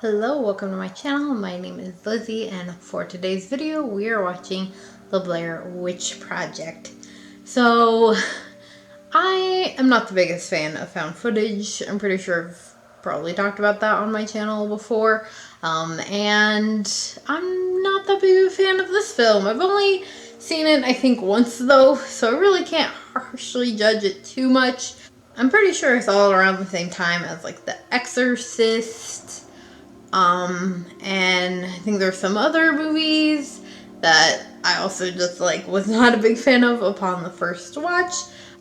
Hello, welcome to my channel. My name is Lizzie, and for today's video we are watching the Blair Witch Project. So I am not the biggest fan of found footage. I'm pretty sure I've probably talked about that on my channel before, and I'm not that big of a fan of this film. I've only seen it I think once though, so I really can't harshly judge it too much. I'm pretty sure it's all around the same time as like The Exorcist, and I think there's some other movies that I also just was not a big fan of upon the first watch.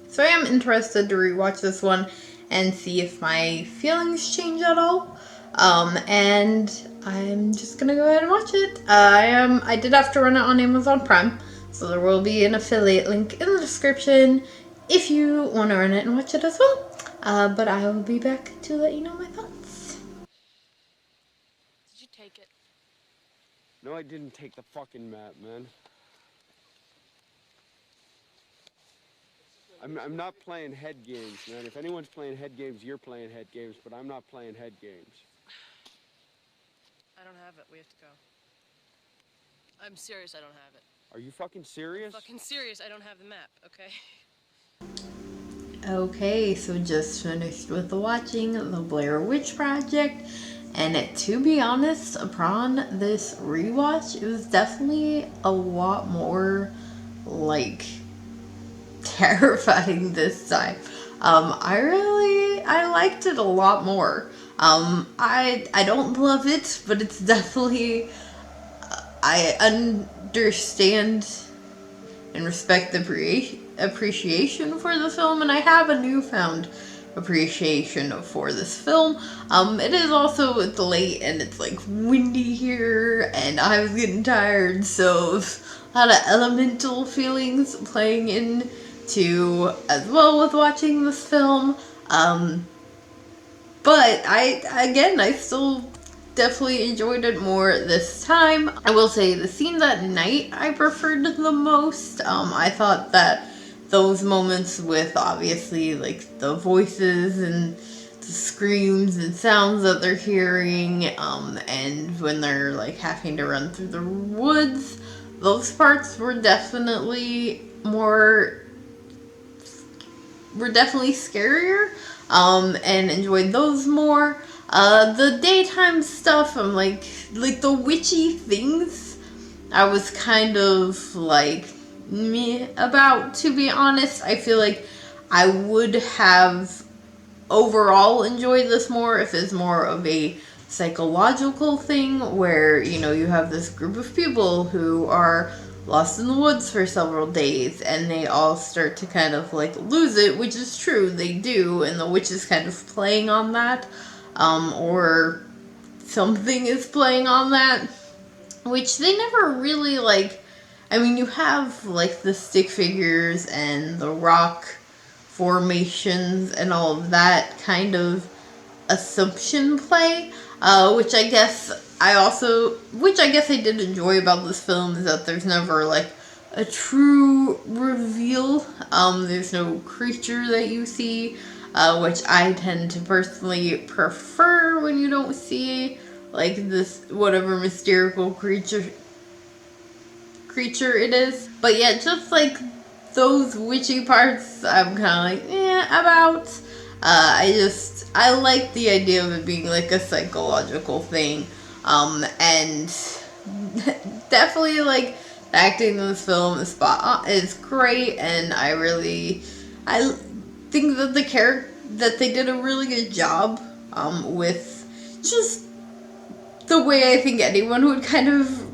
So I am interested to rewatch this one and see if my feelings change at all. And I'm just gonna go ahead and watch it. I did have to run it on Amazon Prime, so there will be an affiliate link in the description if you want to run it and watch it as well. But I will be back to let you know my thoughts. Did you take it? No, I didn't take the fucking map, man. I'm not playing head games, man. If anyone's playing head games, you're playing head games, but I'm not playing head games. I don't have it. We have to go. I'm serious, I don't have it. Are you fucking serious? I'm fucking serious, I don't have the map, okay? Okay, so just finished with the watching the Blair Witch Project, and to be honest, upon this rewatch, it was definitely a lot more terrifying this time. I liked it a lot more. I don't love it, but it's definitely, I understand and respect the appreciation for the film, and I have a newfound appreciation for this film. It is also, it's late and it's windy here and I was getting tired, so a lot of elemental feelings playing into as well with watching this film. But I still definitely enjoyed it more this time. I will say the scenes at night I preferred the most. I thought that those moments with obviously the voices and the screams and sounds that they're hearing, and when they're having to run through the woods, those parts were definitely scarier, and enjoyed those more. The daytime stuff, I'm like the witchy things, I was kind of meh about, to be honest. I feel like I would have overall enjoyed this more if it's more of a psychological thing where, you have this group of people who are lost in the woods for several days and they all start to kind of lose it, which is true, they do, and the witch is kind of playing on that, or something is playing on that, which they never really you have the stick figures and the rock formations and all of that kind of assumption play, which I guess I did enjoy about this film, is that there's never a true reveal. There's no creature that you see, which I tend to personally prefer when you don't see this whatever mystical creature it is. But yeah, just those witchy parts, I'm kind of about. I like the idea of it being a psychological thing, and definitely the acting in this film is great, and I think that they did a really good job, with just the way I think anyone would kind of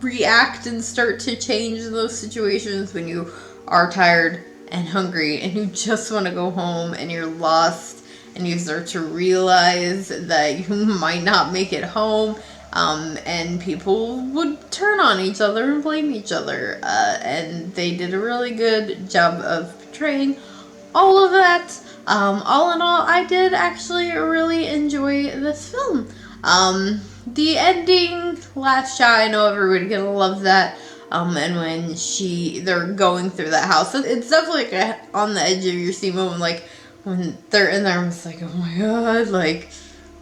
react and start to change in those situations when you are tired and hungry and you just want to go home and you're lost and you start to realize that you might not make it home, and people would turn on each other and blame each other, and they did a really good job of portraying all of that. All in all, I did actually really enjoy this film. The ending, last shot, I know everybody gonna love that. And when they're going through that house, it's definitely on the edge of your seat moment, when they're in there, I'm just oh my god,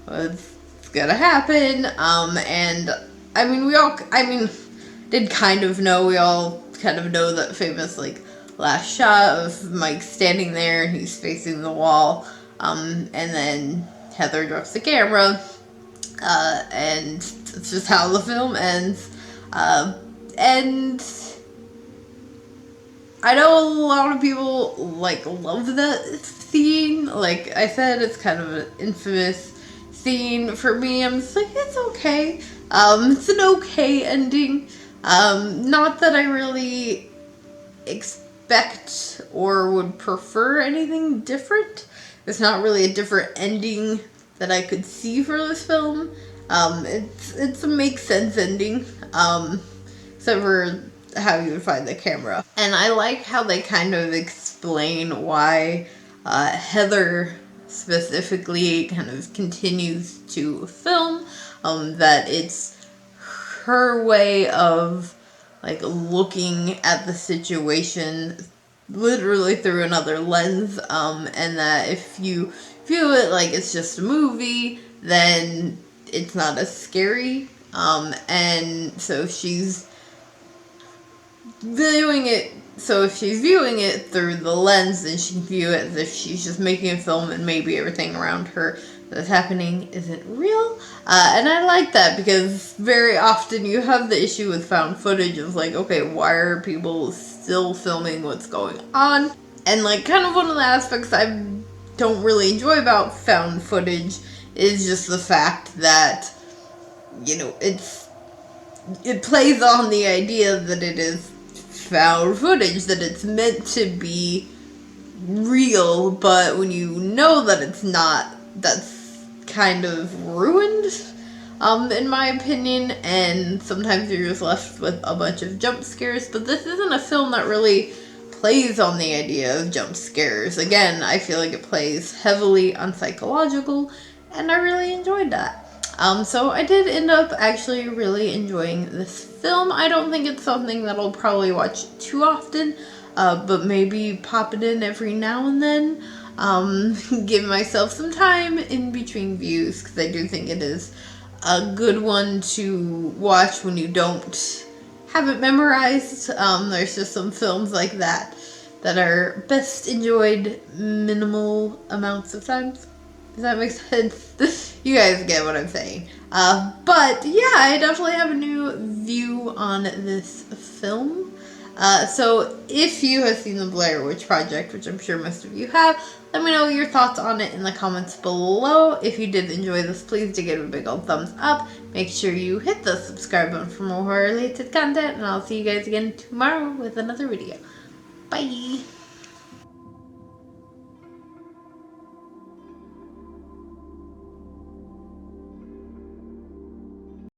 it's gonna happen. And I mean, did kind of know, we all kind of know that famous, like, last shot of Mike standing there and he's facing the wall. And then Heather drops the camera. And it's just how the film ends. And I know a lot of people, like, love that scene. Like I said, it's kind of an infamous scene. For me, I'm just like, it's okay. It's an okay ending. Not that I really expect or would prefer anything different. There's not really a different ending that I could see for this film. It's a make sense ending. Except for how you would find the camera. And I like how they kind of explain why Heather specifically kind of continues to film. That it's her way of, like, looking at the situation literally through another lens, and that if you view it like it's just a movie, then it's not as scary. And so she's viewing it, so if she's viewing it through the lens, then she can view it as if she's just making a film and maybe everything around her that's happening isn't real. And I like that, because very often you have the issue with found footage of, like, okay, why are people still filming what's going on? And, like, kind of one of the aspects I don't really enjoy about found footage is just the fact that, you know, it plays on the idea that it is found footage, that it's meant to be real, but when you know that it's not, that's kind of ruined, in my opinion, and sometimes you're just left with a bunch of jump scares. But this isn't a film that really plays on the idea of jump scares. Again, I feel like it plays heavily on psychological, and I really enjoyed that. So I did end up actually really enjoying this film. I don't think it's something that I'll probably watch too often, but maybe pop it in every now and then. Give myself some time in between views, because I do think it is a good one to watch when you don't have it memorized. There's just some films like that that are best enjoyed minimal amounts of times. Does that make sense? You guys get what I'm saying. But yeah, I definitely have a new view on this film. So if you have seen the Blair Witch Project, which I'm sure most of you have, let me know your thoughts on it in the comments below. If you did enjoy this, please do give it a big old thumbs up. Make sure you hit the subscribe button for more horror related content, and I'll see you guys again tomorrow with another video. Bye!